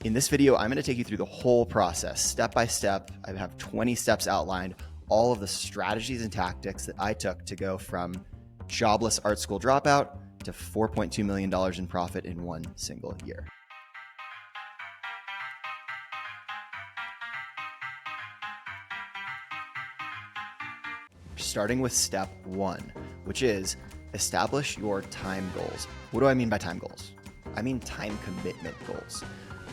In this video, I'm going to take you through the whole process, step by step. I have 20 steps outlined, all of the strategies and tactics that I took to go from jobless art school dropout to $4.2 million in profit in one single year. Starting with step one, which is establish your time goals. What do I mean by time goals? I mean time commitment goals.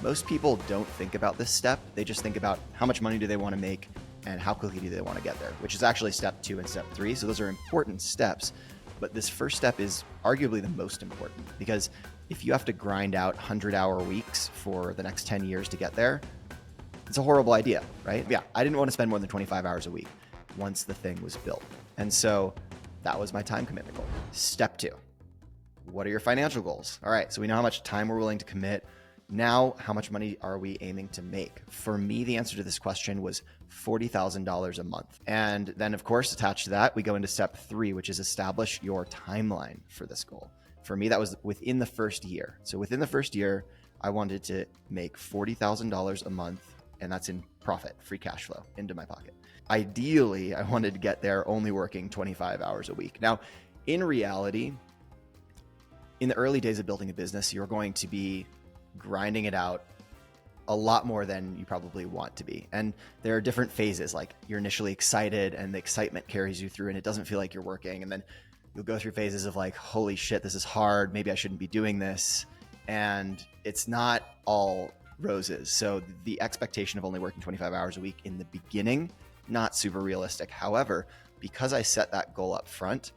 Most people don't think about this step. They just think about how much money do they want to make and how quickly do they want to get there, which is actually step 2 and step 3. So those are important steps. But this first step is arguably the most important, because if you have to grind out 100-hour weeks for the next 10 years to get there, it's a horrible idea, right? Yeah, I didn't want to spend more than 25 hours a week once the thing was built. And so that was my time commitment goal. Step 2, what are your financial goals? All right, so we know how much time we're willing to commit. Now, how much money are we aiming to make? For me, the answer to this question was $40,000 a month. And then, of course, attached to that, we go into step 3, which is establish your timeline for this goal. For me, that was within the first year. So within the first year, I wanted to make $40,000 a month, and that's in profit, free cash flow into my pocket. Ideally, I wanted to get there only working 25 hours a week. Now, in reality, in the early days of building a business, you're going to be grinding it out a lot more than you probably want to be. And there are different phases, like you're initially excited and the excitement carries you through and it doesn't feel like you're working. And then you'll go through phases of like, holy shit, this is hard. Maybe I shouldn't be doing this. And it's not all roses. So the expectation of only working 25 hours a week in the beginning, not super realistic. However, because I set that goal up front,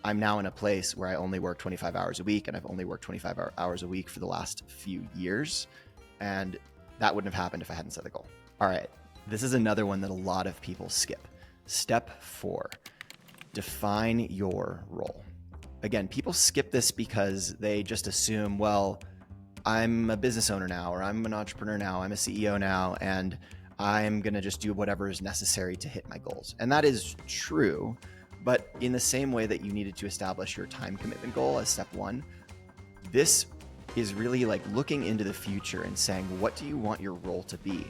I'm now in a place where I only work 25 hours a week, and I've only worked 25 hours a week for the last few years. And that wouldn't have happened if I hadn't set the goal. All right, this is another one that a lot of people skip. Step 4, define your role. Again, people skip this because they just assume, well, I'm a business owner now, or I'm an entrepreneur now, I'm a CEO now, and I'm going to just do whatever is necessary to hit my goals. And that is true. But in the same way that you needed to establish your time commitment goal as step 1, this is really like looking into the future and saying, what do you want your role to be?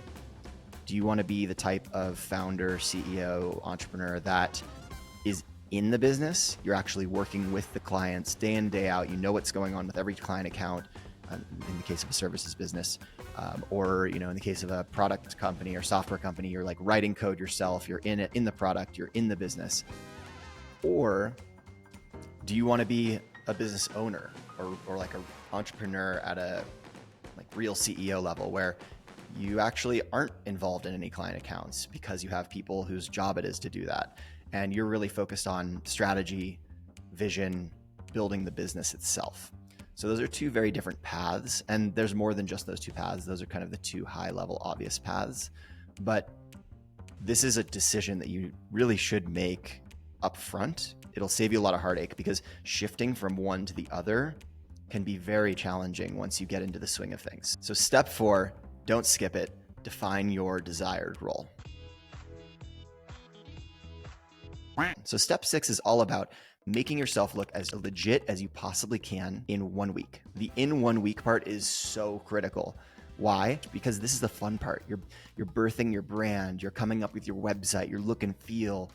Do you want to be the type of founder, CEO, entrepreneur that is in the business? You're actually working with the clients day in, day out. You know what's going on with every client account in the case of a services business, or in the case of a product company or software company, you're like writing code yourself. You're in it, in the product, you're in the business. Or do you want to be a business owner or like an entrepreneur at a like real CEO level where you actually aren't involved in any client accounts because you have people whose job it is to do that. And you're really focused on strategy, vision, building the business itself. So those are 2 very different paths. And there's more than just those 2 paths. Those are kind of the 2 high level obvious paths. But this is a decision that you really should make up front. It'll save you a lot of heartache because shifting from one to the other can be very challenging once you get into the swing of things. So step 4, don't skip it. Define your desired role. So step 6 is all about making yourself look as legit as you possibly can in 1 week. The in 1 week part is so critical. Why? Because this is the fun part. You're birthing your brand. You're coming up with your website, your look and feel.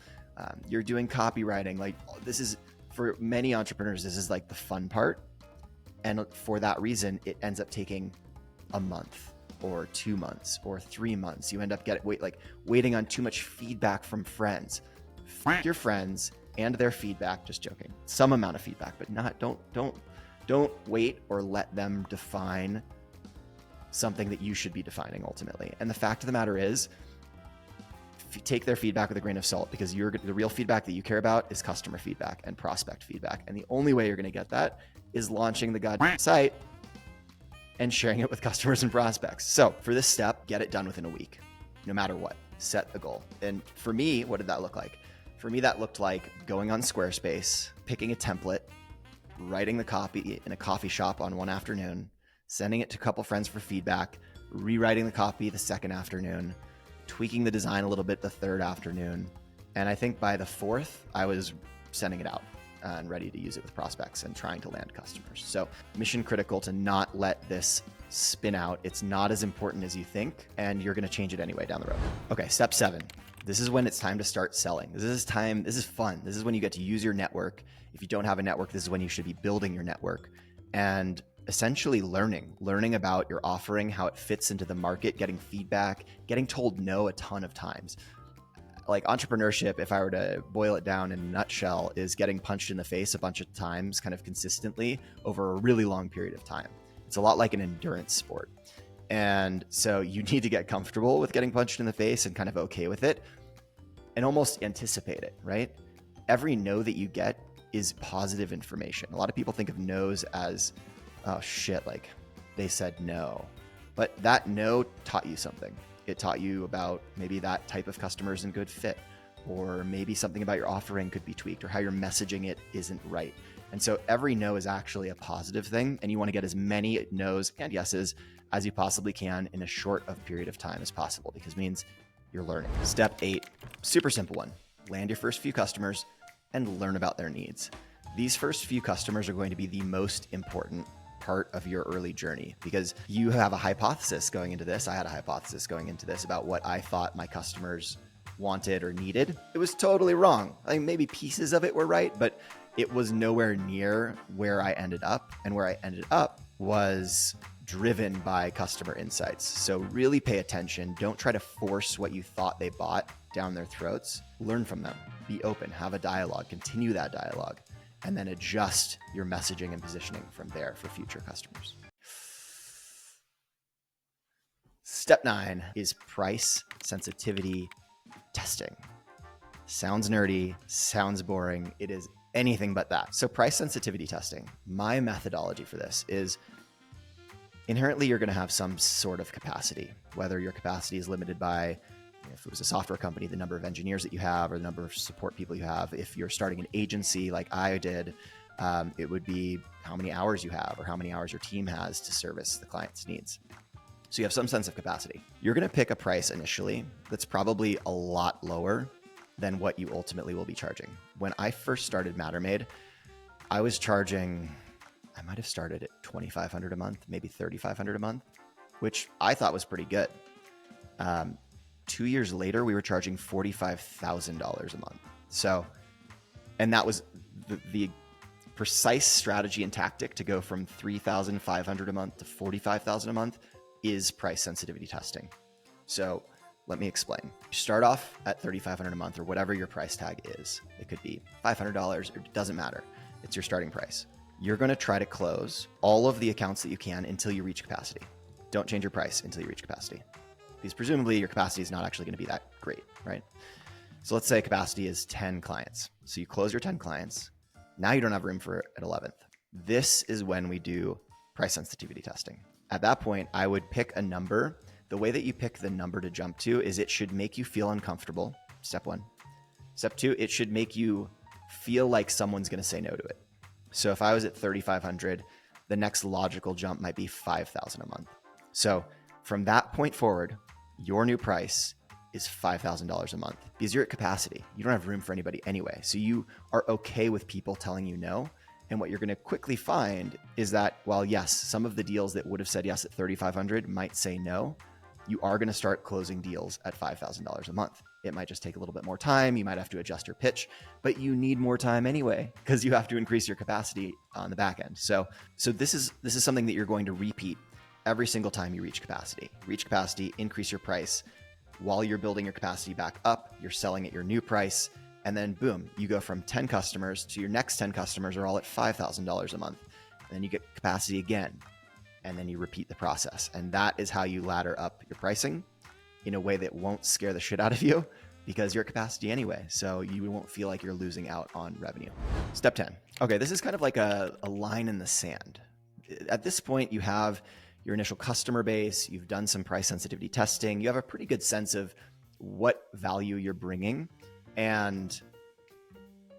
You're doing copywriting. Like, this is, for many entrepreneurs, this is like the fun part. And for that reason, it ends up taking a month or 2 months or 3 months. You end up waiting on too much feedback from friends. Your friends and their feedback, just joking, some amount of feedback, but don't wait or let them define something that you should be defining ultimately. And the fact of the matter is, take their feedback with a grain of salt, because the real feedback that you care about is customer feedback and prospect feedback. And the only way you're going to get that is launching the goddamn site and sharing it with customers and prospects. So for this step, get it done within a week, no matter what. Set the goal. And for me, what did that look like? For me, that looked like going on Squarespace, picking a template, writing the copy in a coffee shop on one afternoon, sending it to a couple friends for feedback, rewriting the copy the second afternoon, tweaking the design a little bit the third afternoon. And I think by the 4th, I was sending it out. and ready to use it with prospects and trying to land customers. So mission critical to not let this spin out. It's not as important as you think, and you're going to change it anyway down the road. Okay, step 7. This is when it's time to start selling. This is fun. This is when you get to use your network. If you don't have a network, this is when you should be building your network and essentially learning about your offering, how it fits into the market, getting feedback, getting told no a ton of times. Like entrepreneurship, if I were to boil it down in a nutshell, is getting punched in the face a bunch of times kind of consistently over a really long period of time. It's a lot like an endurance sport. And so you need to get comfortable with getting punched in the face and kind of okay with it and almost anticipate it, right? Every no that you get is positive information. A lot of people think of no's as, oh shit, like they said no. But that no taught you something. It taught you about maybe that type of customer isn't a good fit, or maybe something about your offering could be tweaked, or how you're messaging it isn't right. And so every no is actually a positive thing, and you want to get as many no's and yeses as you possibly can in as short of period of time as possible, because it means you're learning. Step 8, super simple one. Land your first few customers and learn about their needs. These first few customers are going to be the most important part of your early journey, because you have a hypothesis going into this. I had a hypothesis going into this about what I thought my customers wanted or needed. It was totally wrong. I think maybe pieces of it were right, but it was nowhere near where I ended up. And where I ended up was driven by customer insights. So really pay attention. Don't try to force what you thought they bought down their throats. Learn from them. Be open. Have a dialogue. Continue that dialogue. And then adjust your messaging and positioning from there for future customers. Step 9 is price sensitivity testing. Sounds nerdy, sounds boring. It is anything but that. So price sensitivity testing, my methodology for this is inherently you're going to have some sort of capacity, whether your capacity is limited by, if it was a software company, the number of engineers that you have or the number of support people you have. If you're starting an agency like I did, it would be how many hours you have or how many hours your team has to service the client's needs. So you have some sense of capacity. You're going to pick a price initially that's probably a lot lower than what you ultimately will be charging. When I first started Mattermade, I was charging, I might have started at $2,500 a month, maybe $3,500 a month, which I thought was pretty good. 2 years later, we were charging $45,000 a month. So, and that was the precise strategy and tactic to go from $3,500 a month to $45,000 a month is price sensitivity testing. So let me explain. You start off at $3,500 a month or whatever your price tag is. It could be $500, it doesn't matter. It's your starting price. You're going to try to close all of the accounts that you can until you reach capacity. Don't change your price until you reach capacity, because presumably your capacity is not actually going to be that great, right? So let's say capacity is 10 clients. So you close your 10 clients. Now you don't have room for an 11th. This is when we do price sensitivity testing. At that point, I would pick a number. The way that you pick the number to jump to is it should make you feel uncomfortable. Step 1. Step 2, it should make you feel like someone's going to say no to it. So if I was at 3,500, the next logical jump might be 5,000 a month. So from that point forward, your new price is $5,000 a month because you're at capacity. You don't have room for anybody anyway. So you are okay with people telling you no. And what you're going to quickly find is that while yes, some of the deals that would have said yes at 3,500 might say no, you are going to start closing deals at $5,000 a month. It might just take a little bit more time. You might have to adjust your pitch, but you need more time anyway because you have to increase your capacity on the back end. So this is something that you're going to repeat every single time you reach capacity. Reach capacity, increase your price. While you're building your capacity back up, you're selling at your new price. And then boom, you go from 10 customers to your next 10 customers are all at $5,000 a month. And then you get capacity again. And then you repeat the process. And that is how you ladder up your pricing in a way that won't scare the shit out of you because you're at capacity anyway. So you won't feel like you're losing out on revenue. Step 10. Okay, this is kind of like a line in the sand. At this point, you have your initial customer base, you've done some price sensitivity testing, you have a pretty good sense of what value you're bringing and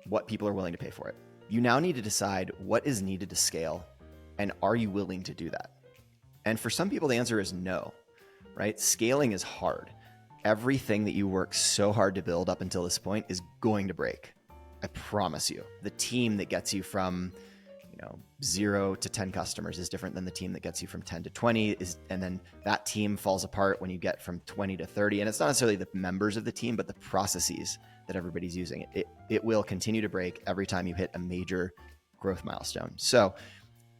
what people are willing to pay for it. You now need to decide what is needed to scale and are you willing to do that? And for some people, the answer is no, right? Scaling is hard. Everything that you work so hard to build up until this point is going to break. I promise you. The team that gets you from 0 to 10 customers is different than the team that gets you from 10 to 20 and then that team falls apart when you get from 20 to 30. And it's not necessarily the members of the team, but the processes that everybody's using. It will continue to break every time you hit a major growth milestone. So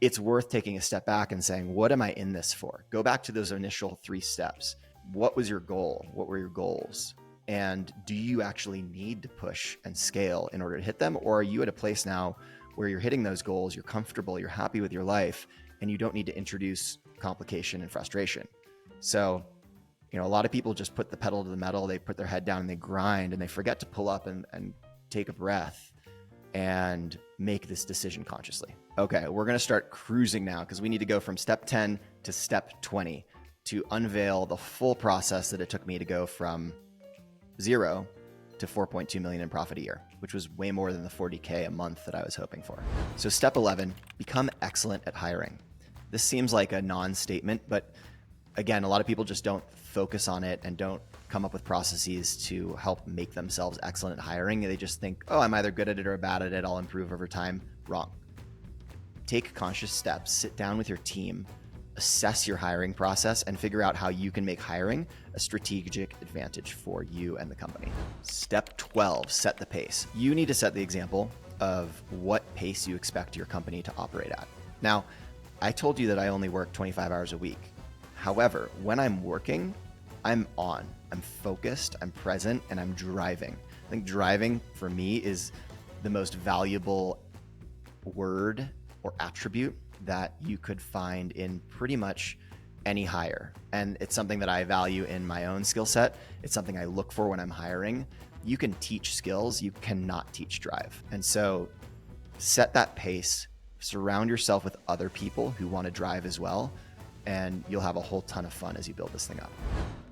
it's worth taking a step back and saying, what am I in this for? Go back to those initial 3 steps. What was your goal? What were your goals? And do you actually need to push and scale in order to hit them? Or are you at a place now where you're hitting those goals, you're comfortable, you're happy with your life, and you don't need to introduce complication and frustration? So, a lot of people just put the pedal to the metal, they put their head down and they grind, and they forget to pull up and take a breath and make this decision consciously. Okay, we're gonna start cruising now because we need to go from step 10 to step 20 to unveil the full process that it took me to go from 0 to 4.2 million in profit a year, which was way more than the 40K a month that I was hoping for. So step 11, become excellent at hiring. This seems like a non-statement, but again, a lot of people just don't focus on it and don't come up with processes to help make themselves excellent at hiring. They just think, oh, I'm either good at it or bad at it, I'll improve over time. Wrong. Take conscious steps, sit down with your team, assess your hiring process, and figure out how you can make hiring a strategic advantage for you and the company. Step 12, set the pace. You need to set the example of what pace you expect your company to operate at. Now, I told you that I only work 25 hours a week. However, when I'm working, I'm on, I'm focused, I'm present, and I'm driving. I think driving for me is the most valuable word or attribute that you could find in pretty much any hire. And it's something that I value in my own skill set. It's something I look for when I'm hiring. You can teach skills, you cannot teach drive. And so set that pace, surround yourself with other people who want to drive as well, and you'll have a whole ton of fun as you build this thing up.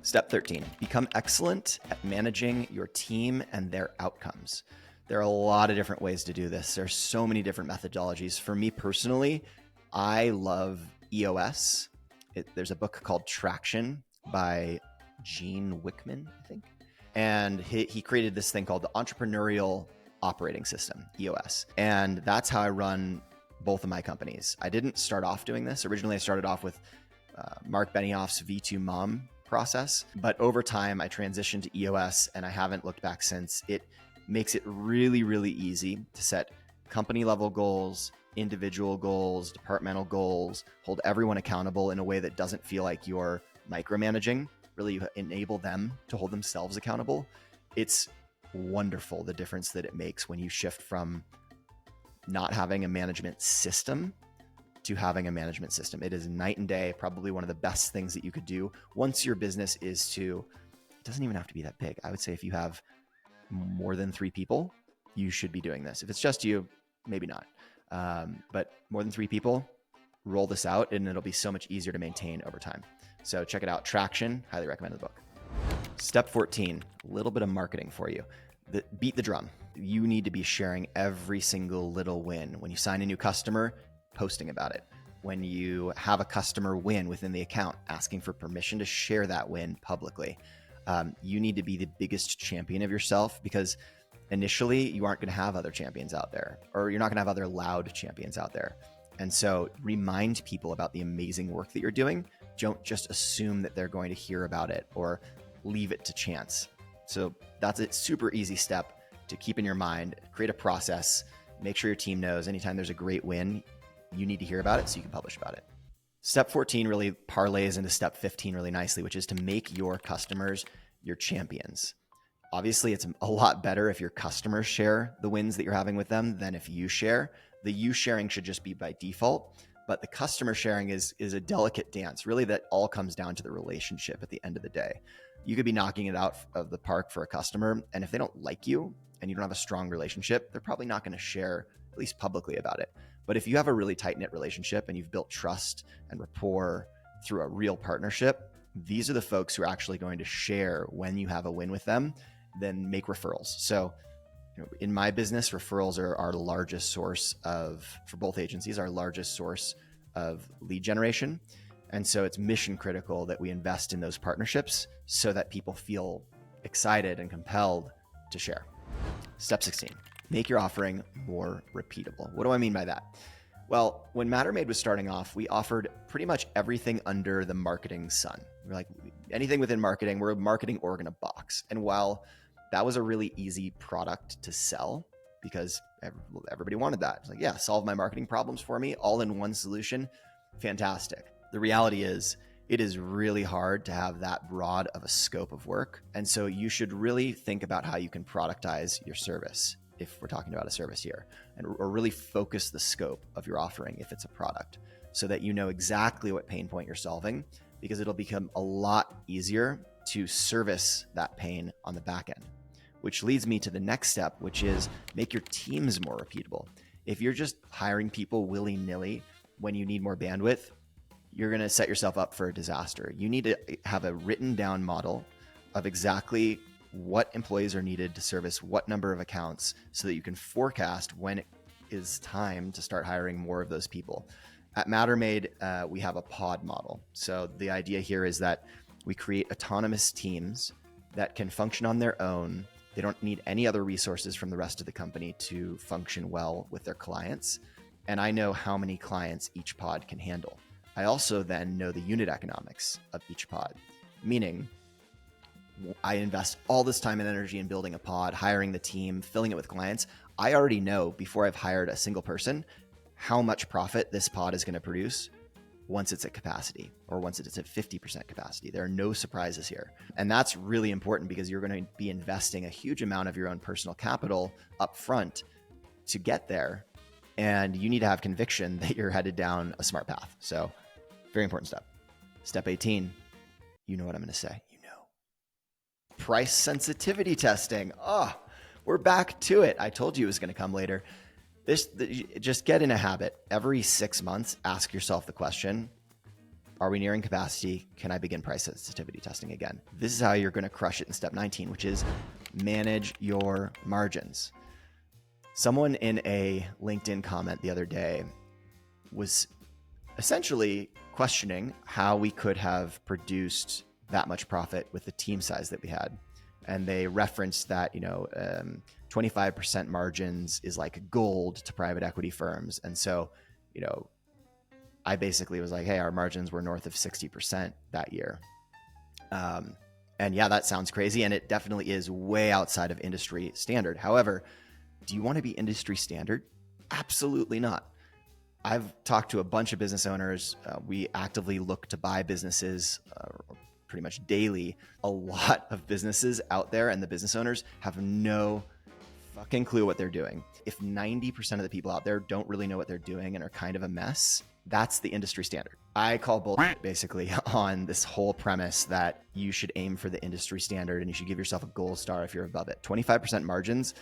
Step 13, become excellent at managing your team and their outcomes. There are a lot of different ways to do this. There's so many different methodologies. For me personally, I love EOS. There's a book called Traction by Gene Wickman, I think. And he created this thing called the Entrepreneurial Operating System, EOS. And that's how I run both of my companies. I didn't start off doing this. Originally, I started off with Mark Benioff's V2 Mom process. But over time, I transitioned to EOS and I haven't looked back since. It makes it really, really easy to set company level goals, individual goals, departmental goals, hold everyone accountable in a way that doesn't feel like you're micromanaging. Really enable them to hold themselves accountable. It's wonderful the difference that it makes when you shift from not having a management system to having a management system. It is night and day, probably one of the best things that you could do once your business is to, it doesn't even have to be that big. I would say if you have more than 3 people, you should be doing this. If it's just you, maybe not. But more than 3 people, roll this out and it'll be so much easier to maintain over time. So check it out. Traction, highly recommend the book. Step 14, a little bit of marketing for you. Beat the drum. You need to be sharing every single little win. When you sign a new customer, posting about it. When you have a customer win within the account, asking for permission to share that win publicly. You need to be the biggest champion of yourself because initially you aren't going to have other champions out there, or you're not going to have other loud champions out there. And so remind people about the amazing work that you're doing. Don't just assume that they're going to hear about it or leave it to chance. So that's a super easy step to keep in your mind. Create a process, make sure your team knows anytime there's a great win, you need to hear about it so you can publish about it. Step 14 really parlays into step 15 really nicely, which is to make your customers your champions. Obviously, it's a lot better if your customers share the wins that you're having with them than if you share. The you sharing should just be by default, but the customer sharing is a delicate dance. Really, that all comes down to the relationship at the end of the day. You could be knocking it out of the park for a customer, and if they don't like you and you don't have a strong relationship, they're probably not going to share, at least publicly, about it. But if you have a really tight-knit relationship and you've built trust and rapport through a real partnership, these are the folks who are actually going to share when you have a win with them, then make referrals. So in my business, referrals are our largest source of, for both agencies, our largest source of lead generation. And so it's mission critical that we invest in those partnerships so that people feel excited and compelled to share. Step 16, make your offering more repeatable. What do I mean by that? Well, when Mattermade was starting off, we offered pretty much everything under the marketing sun. We're like, anything within marketing, we're a marketing org in a box. And while that was a really easy product to sell because everybody wanted that, it's like, yeah, solve my marketing problems for me, all in one solution. Fantastic. The reality is, it is really hard to have that broad of a scope of work. And so you should really think about how you can productize your service, if we're talking about a service here, or really focus the scope of your offering if it's a product, so that you know exactly what pain point you're solving, because it'll become a lot easier to service that pain on the back end. Which leads me to the next step, which is make your teams more repeatable. If you're just hiring people willy-nilly when you need more bandwidth, you're going to set yourself up for a disaster. You need to have a written down model of exactly what employees are needed to service what number of accounts, so that you can forecast when it is time to start hiring more of those people. At Mattermade, we have a pod model. So the idea here is that we create autonomous teams that can function on their own. They don't need any other resources from the rest of the company to function well with their clients. And I know how many clients each pod can handle. I also then know the unit economics of each pod, meaning I invest all this time and energy in building a pod, hiring the team, filling it with clients. I already know, before I've hired a single person, how much profit this pod is going to produce once it's at capacity, or once it's at 50% capacity. There are no surprises here. And that's really important, because you're going to be investing a huge amount of your own personal capital up front to get there. And you need to have conviction that you're headed down a smart path. So very important step. Step 18, you know what I'm going to say. You know. Price sensitivity testing. Oh, we're back to it. I told you it was going to come later. Just get in a habit. Every 6 months, ask yourself the question, are we nearing capacity? Can I begin price sensitivity testing again? This is how you're going to crush it in step 19, which is manage your margins. Someone in a LinkedIn comment the other day was essentially questioning how we could have produced that much profit with the team size that we had. And they referenced that, 25% margins is like gold to private equity firms. And so, I basically was like, hey, our margins were north of 60% that year. And yeah, that sounds crazy. And it definitely is way outside of industry standard. However, do you want to be industry standard? Absolutely not. I've talked to a bunch of business owners. We actively look to buy businesses pretty much daily. A lot of businesses out there, and the business owners have no fucking clue what they're doing. If 90% of the people out there don't really know what they're doing and are kind of a mess, that's the industry standard. I call bullshit basically on this whole premise that you should aim for the industry standard and you should give yourself a gold star if you're above it. 25% margins,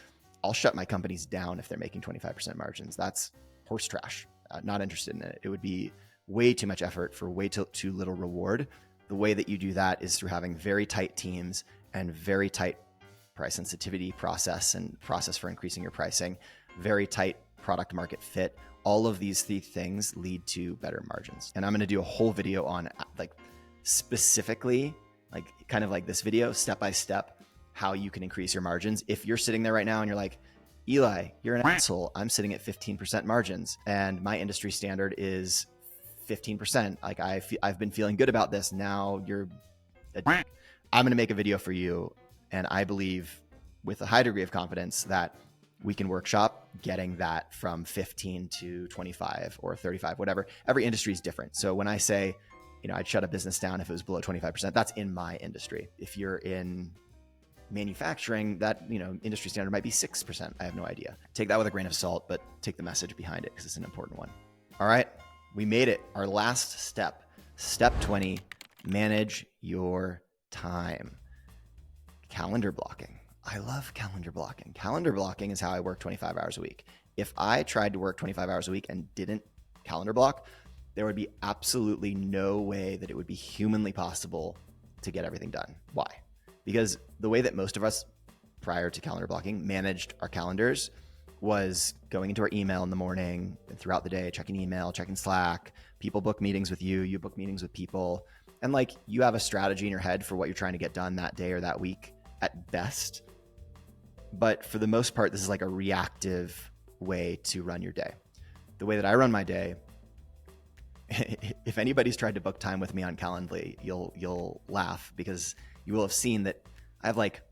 I'll shut my companies down if they're making 25% margins. That's horse trash. Not interested in it. It would be way too much effort for way too little reward. The way that you do that is through having very tight teams and very tight price sensitivity process and process for increasing your pricing, very tight product market fit. All of these three things lead to better margins. And I'm going to do a whole video on specifically, kind of like this video, step by step, how you can increase your margins. If you're sitting there right now and you're like, Eli, you're an asshole. I'm sitting at 15% margins and my industry standard is 15%. I've been feeling good about this. Now you're a dick. I'm going to make a video for you. And I believe with a high degree of confidence that we can workshop getting that from 15 to 25 or 35, whatever. Every industry is different. So when I say, I'd shut a business down if it was below 25%, that's in my industry. If you're in manufacturing, that industry standard might be 6%. I have no idea. Take that with a grain of salt, but take the message behind it because it's an important one. All right, we made it. Our last step, step 20, manage your time. Calendar blocking. I love calendar blocking. Calendar blocking is how I work 25 hours a week. If I tried to work 25 hours a week and didn't calendar block, there would be absolutely no way that it would be humanly possible to get everything done. Why? Because the way that most of us prior to calendar blocking managed our calendars was going into our email in the morning and throughout the day, checking email, checking Slack. People book meetings with you, you book meetings with people. And you have a strategy in your head for what you're trying to get done that day or that week at best. But for the most part, this is like a reactive way to run your day. The way that I run my day, if anybody's tried to book time with me on Calendly, you'll laugh, because you will have seen that I have like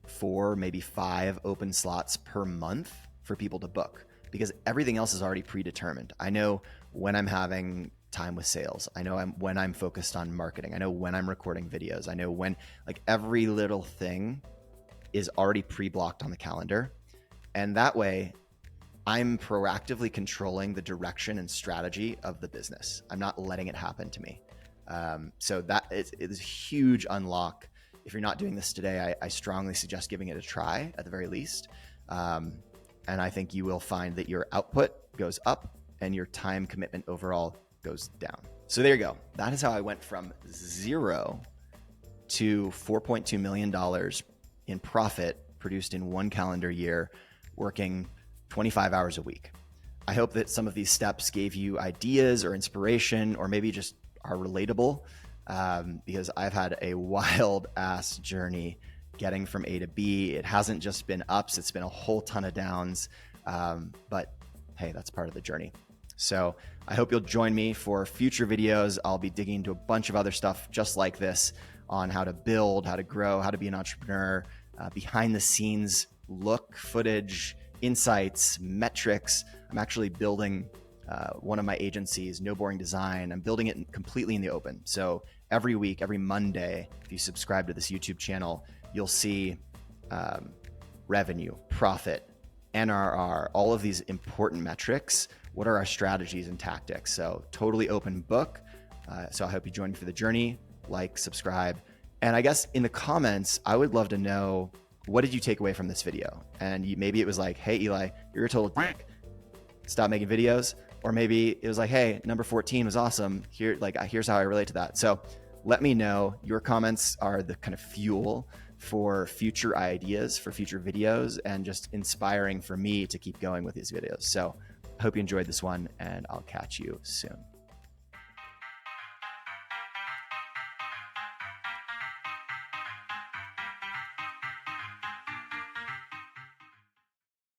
4, maybe 5 open slots per month for people to book, because everything else is already predetermined. I know when I'm having time with sales. I know when I'm focused on marketing. I know when I'm recording videos. I know when, like, every little thing is already pre-blocked on the calendar. And that way I'm proactively controlling the direction and strategy of the business. I'm not letting it happen to me. So that is a huge unlock. If you're not doing this today, I strongly suggest giving it a try at the very least. And I think you will find that your output goes up and your time commitment overall goes down. So there you go. That is how I went from 0 to $4.2 million in profit produced in 1 calendar year, working 25 hours a week. I hope that some of these steps gave you ideas or inspiration, or maybe just are relatable, because I've had a wild ass journey getting from A to B. It hasn't just been ups, it's been a whole ton of downs. But hey, that's part of the journey. So I hope you'll join me for future videos. I'll be digging into a bunch of other stuff just like this on how to build, how to grow, how to be an entrepreneur, behind the scenes look, footage, insights, metrics. I'm actually building one of my agencies, No Boring Design. I'm building it completely in the open. So every week, every Monday, if you subscribe to this YouTube channel, you'll see revenue, profit, NRR, all of these important metrics. What are our strategies and tactics? So totally open book. So I hope you join me for the journey. Like, subscribe. And I guess in the comments, I would love to know, what did you take away from this video? And maybe it was like, hey, Eli, you're a total dick. Stop making videos. Or maybe it was like, hey, number 14 was awesome. Here's how I relate to that. So let me know. Your comments are the kind of fuel for future ideas, for future videos, and just inspiring for me to keep going with these videos. So I hope you enjoyed this one, and I'll catch you soon.